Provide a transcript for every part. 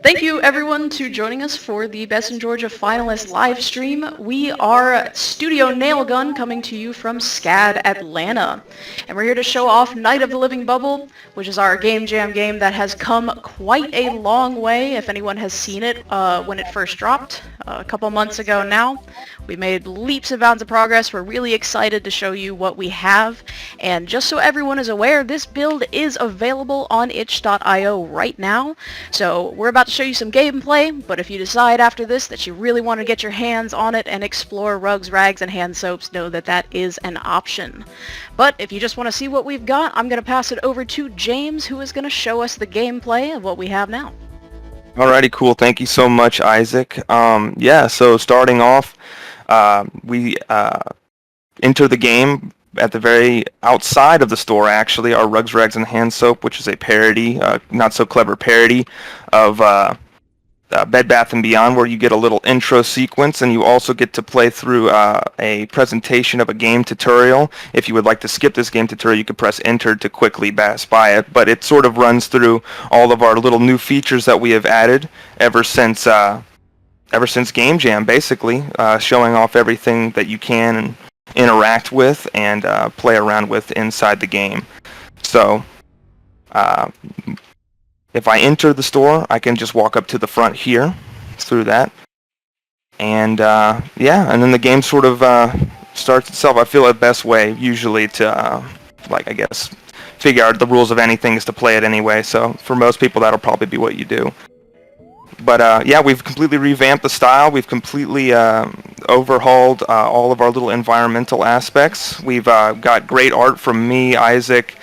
Thank you everyone to joining us for the Best in Georgia finalist live stream. We are Studio Nailgun coming to you from SCAD-Atlanta. And we're here to show off Night of the Living Bubble, which is our game jam game that has come quite a long way if anyone has seen it when it first dropped a couple months ago now. We made leaps and bounds of progress. We're really excited to show you what we have. And just so everyone is aware, this build is available on itch.io right now. So we're about to show you some gameplay, but if you decide after this that you really want to get your hands on it and explore rugs, rags, and hand soaps, know that that is an option. But if you just want to see what we've got, I'm going to pass it over to James, who is going to show us the gameplay of what we have now. Alrighty, cool. Thank you so much, Isaac. So starting off, we enter the game at the very outside of the store, actually, our Rugs, Rags, and Hand Soap, which is a parody, not so clever parody of Bed Bath & Beyond, where you get a little intro sequence, and you also get to play through a presentation of a game tutorial. If you would like to skip this game tutorial, you could press enter to quickly pass by it, but it sort of runs through all of our little new features that we have added ever since Game Jam, basically, showing off everything that you can and interact with and play around with inside the game. So if I enter the store, I can just walk up to the front here through that. And and then the game sort of starts itself. I feel the best way usually to, figure out the rules of anything is to play it anyway. So for most people, that'll probably be what you do. But we've completely revamped the style. We've completely overhauled all of our little environmental aspects. We've got great art from me, Isaac,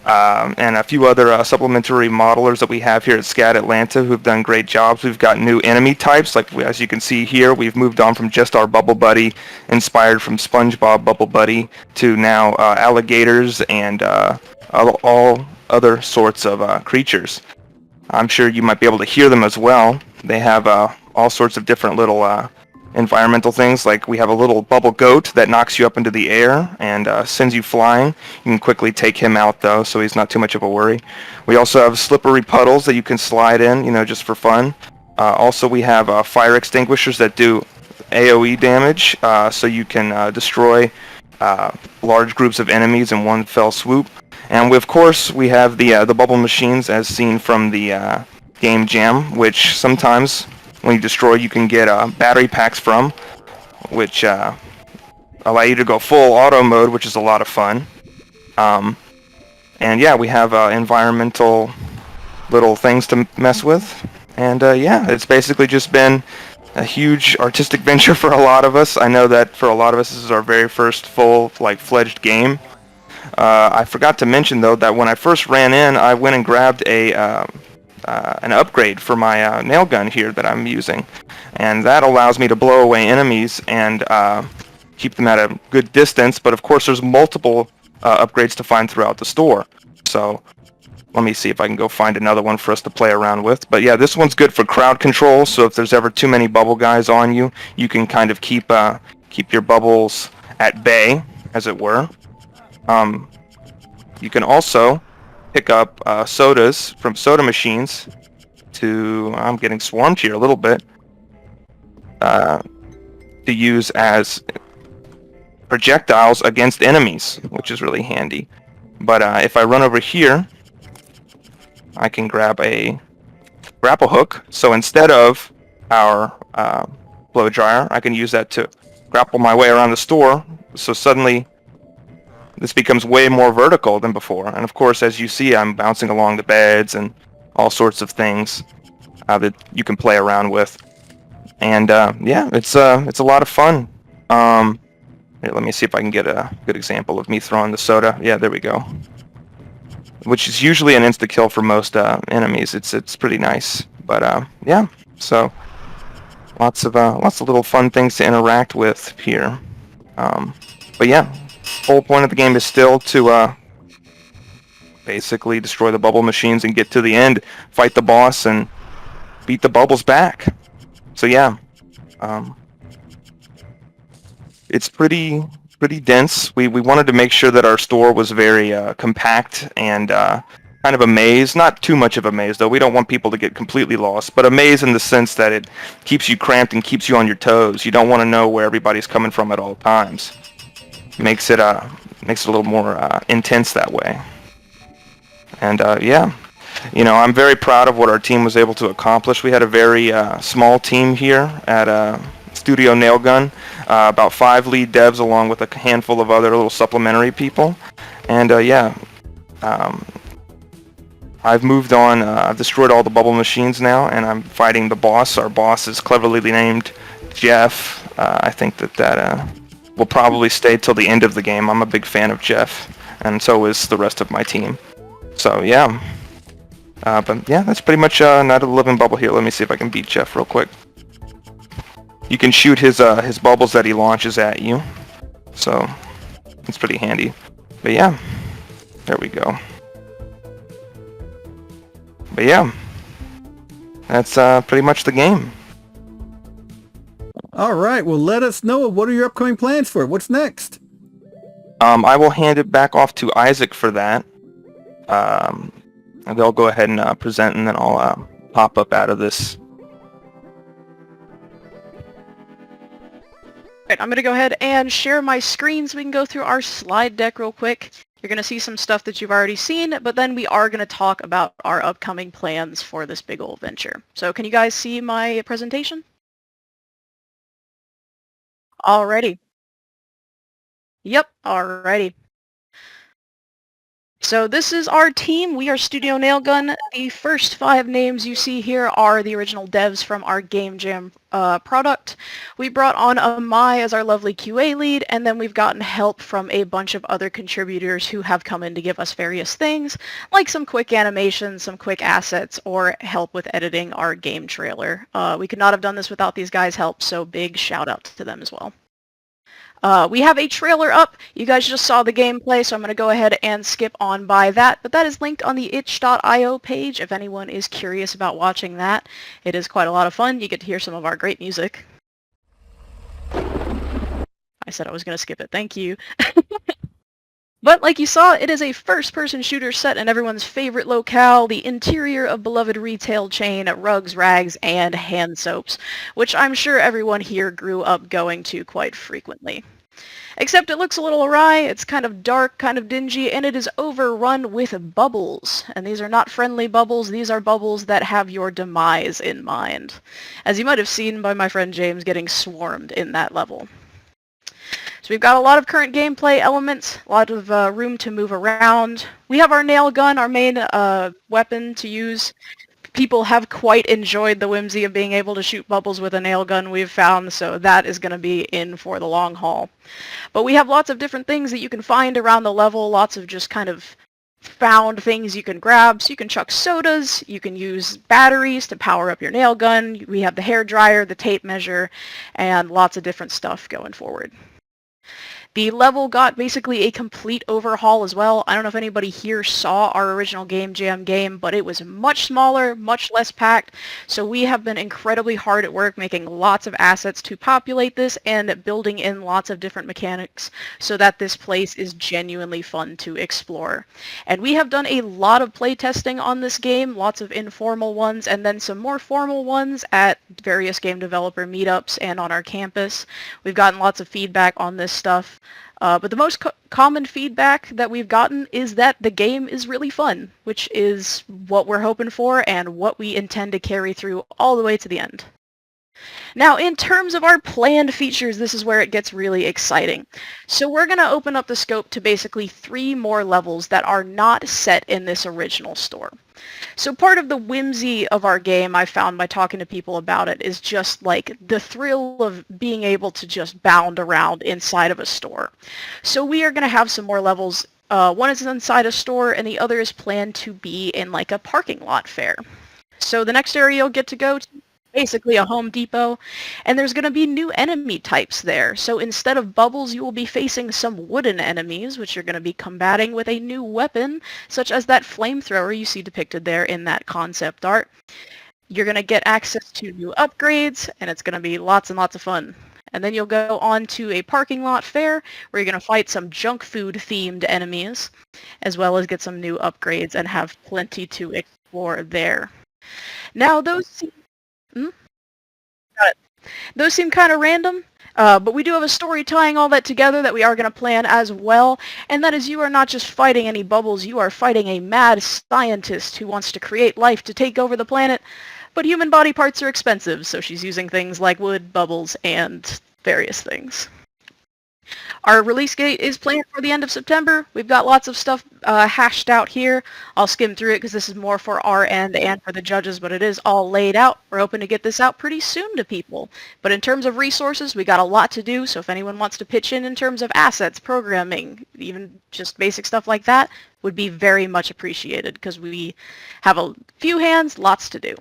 and a few other supplementary modelers that we have here at SCAD-Atlanta who've done great jobs. We've got new enemy types, like as you can see here. We've moved on from just our Bubble Buddy, inspired from SpongeBob Bubble Buddy, to now alligators and all other sorts of creatures. I'm sure you might be able to hear them as well. They have all sorts of different little environmental things, like we have a little bubble goat that knocks you up into the air and sends you flying. You can quickly take him out though, so he's not too much of a worry. We also have slippery puddles that you can slide in, just for fun. Also we have fire extinguishers that do AoE damage, so you can destroy large groups of enemies in one fell swoop. And of course we have the bubble machines as seen from the Game Jam, which sometimes when you destroy you can get battery packs from, which allow you to go full auto mode, which is a lot of fun. We have environmental little things to mess with. And it's basically just been a huge artistic venture for a lot of us. I know that for a lot of us this is our very first full fledged game. I forgot to mention though that when I first ran in, I went and grabbed an upgrade for my nail gun here that I'm using, and that allows me to blow away enemies and keep them at a good distance. But of course there's multiple upgrades to find throughout the store, so let me see if I can go find another one for us to play around with. But yeah, this one's good for crowd control, so if there's ever too many bubble guys on you, you can kind of keep your bubbles at bay, as it were. You can also pick up sodas from soda machines I'm getting swarmed here a little bit, to use as projectiles against enemies, which is really handy. But if I run over here, I can grab a grapple hook. So instead of our blow dryer, I can use that to grapple my way around the store. So suddenly this becomes way more vertical than before. And of course, as you see, I'm bouncing along the beds and all sorts of things that you can play around with. And it's a lot of fun. Here, let me see if I can get a good example of me throwing the soda. Yeah, there we go. Which is usually an insta-kill for most enemies. It's pretty nice. But so lots of little fun things to interact with here. But yeah. Whole point of the game is still to basically destroy the bubble machines and get to the end, fight the boss, and beat the bubbles back. So yeah, it's pretty dense. We wanted to make sure that our store was very compact and kind of a maze. Not too much of a maze, though. We don't want people to get completely lost, but a maze in the sense that it keeps you cramped and keeps you on your toes. You don't want to know where everybody's coming from at all times. Makes it a little more intense that way. And yeah, I'm very proud of what our team was able to accomplish. We had a very small team here at Studio Nailgun, about 5 lead devs along with a handful of other little supplementary people. And yeah, I've moved on. I've destroyed all the bubble machines now, and I'm fighting the boss. Our boss is cleverly named Jeff. I think that will probably stay till the end of the game. I'm a big fan of Jeff, and so is the rest of my team. So yeah. But yeah, that's pretty much Night of the Living Bubble here. Let me see if I can beat Jeff real quick. You can shoot his bubbles that he launches at you, so it's pretty handy. But yeah, there we go. But yeah, that's pretty much the game. All right, well, let us know, what are your upcoming plans for it? What's next? I will hand it back off to Isaac for that. They'll go ahead and present, and then I'll pop up out of this. Right, I'm going to go ahead and share my screen so we can go through our slide deck real quick. You're going to see some stuff that you've already seen, but then we are going to talk about our upcoming plans for this big old venture. So can you guys see my presentation? Alrighty. Yep, alrighty. So this is our team. We are Studio Nailgun. The first 5 names you see here are the original devs from our Game Jam product. We brought on Amai as our lovely QA lead, and then we've gotten help from a bunch of other contributors who have come in to give us various things, like some quick animations, some quick assets, or help with editing our game trailer. We could not have done this without these guys' help, so big shout out to them as well. We have a trailer up. You guys just saw the gameplay, so I'm going to go ahead and skip on by that. But that is linked on the itch.io page if anyone is curious about watching that. It is quite a lot of fun. You get to hear some of our great music. I said I was going to skip it. Thank you. But like you saw, it is a first-person shooter set in everyone's favorite locale, the interior of beloved retail chain Rugs, Rags, and Hand Soaps, which I'm sure everyone here grew up going to quite frequently. Except it looks a little awry, it's kind of dark, kind of dingy, and it is overrun with bubbles. And these are not friendly bubbles, these are bubbles that have your demise in mind. As you might have seen by my friend James getting swarmed in that level. So we've got a lot of current gameplay elements, a lot of room to move around. We have our nail gun, our main weapon to use. People have quite enjoyed the whimsy of being able to shoot bubbles with a nail gun, we've found, so that is going to be in for the long haul. But we have lots of different things that you can find around the level, lots of just kind of found things you can grab. So you can chuck sodas, you can use batteries to power up your nail gun, we have the hair dryer, the tape measure, and lots of different stuff going forward. The level got basically a complete overhaul as well. I don't know if anybody here saw our original Game Jam game, but it was much smaller, much less packed. So we have been incredibly hard at work making lots of assets to populate this and building in lots of different mechanics so that this place is genuinely fun to explore. And we have done a lot of playtesting on this game, lots of informal ones, and then some more formal ones at various game developer meetups and on our campus. We've gotten lots of feedback on this stuff. But the most common feedback that we've gotten is that the game is really fun, which is what we're hoping for and what we intend to carry through all the way to the end. Now, in terms of our planned features, this is where it gets really exciting. So we're going to open up the scope to basically 3 more levels that are not set in this original store. So part of the whimsy of our game, I found by talking to people about it, is just like the thrill of being able to just bound around inside of a store. So we are going to have some more levels. One is inside a store and the other is planned to be in like a parking lot fair. So the next area you'll get to go to, basically a Home Depot, and there's going to be new enemy types there. So instead of bubbles, you will be facing some wooden enemies, which you're going to be combating with a new weapon, such as that flamethrower you see depicted there in that concept art. You're going to get access to new upgrades, and it's going to be lots and lots of fun. and then you'll go on to a parking lot fair where you're going to fight some junk food themed enemies, as well as get some new upgrades and have plenty to explore there. Now those seem, Got it. Those seem kind of random, but we do have a story tying all that together that we are going to plan as well, and that is you are not just fighting any bubbles, you are fighting a mad scientist who wants to create life to take over the planet, but human body parts are expensive, so she's using things like wood, bubbles, and various things. Our release date is planned for the end of September. We've got lots of stuff hashed out here. I'll skim through it because this is more for our end and for the judges, but it is all laid out. We're hoping to get this out pretty soon to people. But in terms of resources, we got a lot to do, so if anyone wants to pitch in terms of assets, programming, even just basic stuff like that, would be very much appreciated because we have a few hands, lots to do.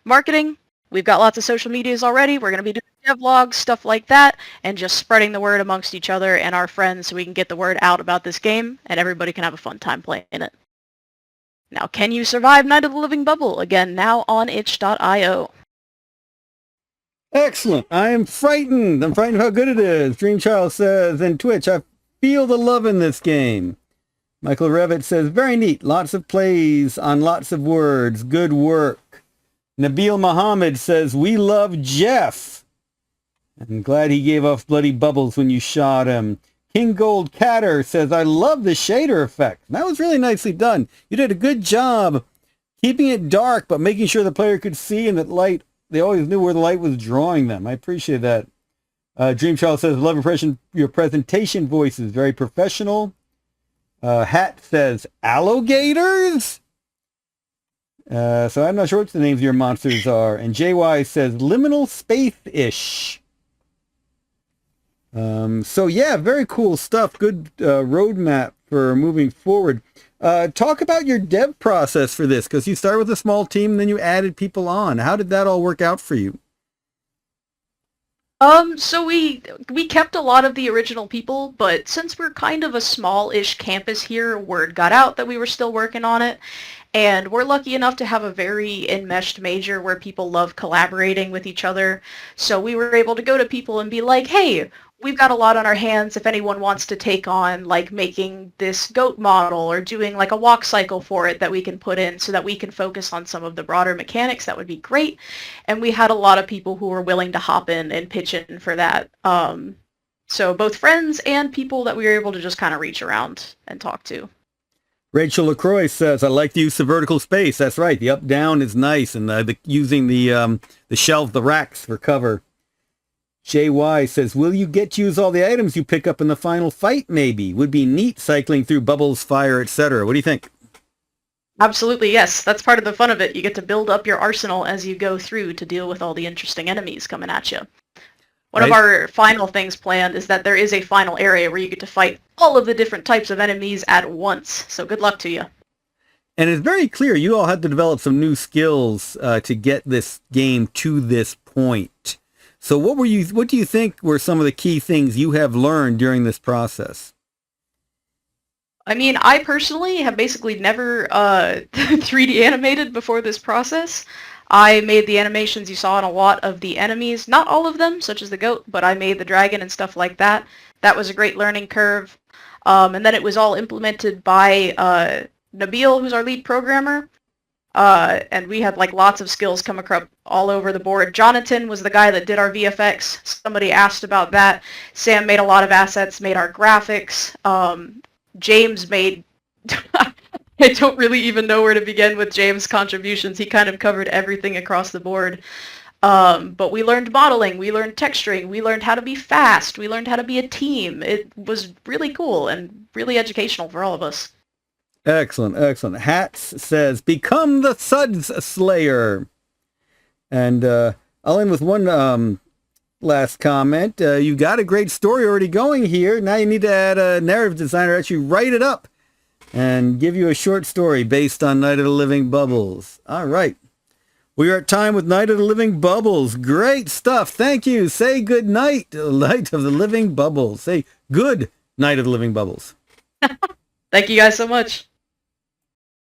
Marketing. We've got lots of social medias already. We're going to be doing devlogs, stuff like that, and just spreading the word amongst each other and our friends so we can get the word out about this game and everybody can have a fun time playing it. Now, can you survive Night of the Living Bubble? Again, now on itch.io. Excellent. I am frightened. I'm frightened of how good it is. Dreamchild says, in Twitch, I feel the love in this game. Michael Revitt says, very neat. Lots of plays on lots of words. Good work. Nabil Muhammad says, we love Jeff. I'm glad he gave off bloody bubbles when you shot him. King Gold Catter says, I love the shader effect. That was really nicely done. You did a good job keeping it dark, but making sure the player could see and that light, they always knew where the light was drawing them. I appreciate that. Dreamchild says, love impression, your presentation voice is very professional. Hat says, alligators? So I'm not sure what the names of your monsters are. And JY says liminal space-ish. So yeah, very cool stuff. Good roadmap for moving forward. Talk about your dev process for this, because you started with a small team and then you added people on. How did that all work out for you? So we kept a lot of the original people, but since we're kind of a small-ish campus here, word got out that we were still working on it. And we're lucky enough to have a very enmeshed major where people love collaborating with each other. So we were able to go to people and be like, hey, we've got a lot on our hands if anyone wants to take on like making this goat model or doing like a walk cycle for it that we can put in so that we can focus on some of the broader mechanics. That would be great. And we had a lot of people who were willing to hop in and pitch in for that. So both friends and people that we were able to just kind of reach around and talk to. Rachel LaCroix says, I like the use of vertical space. That's right. The up-down is nice. And using the shelf, the racks for cover. JY says, will you get to use all the items you pick up in the final fight, maybe? Would be neat cycling through bubbles, fire, etc. What do you think? Absolutely, yes. That's part of the fun of it. You get to build up your arsenal as you go through to deal with all the interesting enemies coming at you. One of our final things planned is that there is a final area where you get to fight all of the different types of enemies at once. So good luck to you. And it's very clear you all had to develop some new skills to get this game to this point. So what do you think were some of the key things you have learned during this process? I mean, I personally have basically never 3D animated before this process. I made the animations you saw in a lot of the enemies, not all of them, such as the goat, but I made the dragon and stuff like that. That was a great learning curve. And then it was all implemented by Nabil, who's our lead programmer. And we had like lots of skills come across all over the board. Jonathan was the guy that did our VFX. Somebody asked about that. Sam made a lot of assets, made our graphics. James made... I don't really even know where to begin with James' contributions. He kind of covered everything across the board. But we learned modeling, we learned texturing, we learned how to be fast, we learned how to be a team. It was really cool and really educational for all of us. Excellent, excellent. Hats says, become the Suds Slayer. And I'll end with one last comment. You got a great story already going here. Now you need to add a narrative designer, actually write it up and give you a short story based on Night of the Living Bubbles. All right. We are at time with Night of the Living Bubbles. Great stuff. Thank you. Say good night, Night of the Living Bubbles. Say good Night of the Living Bubbles. Thank you guys so much.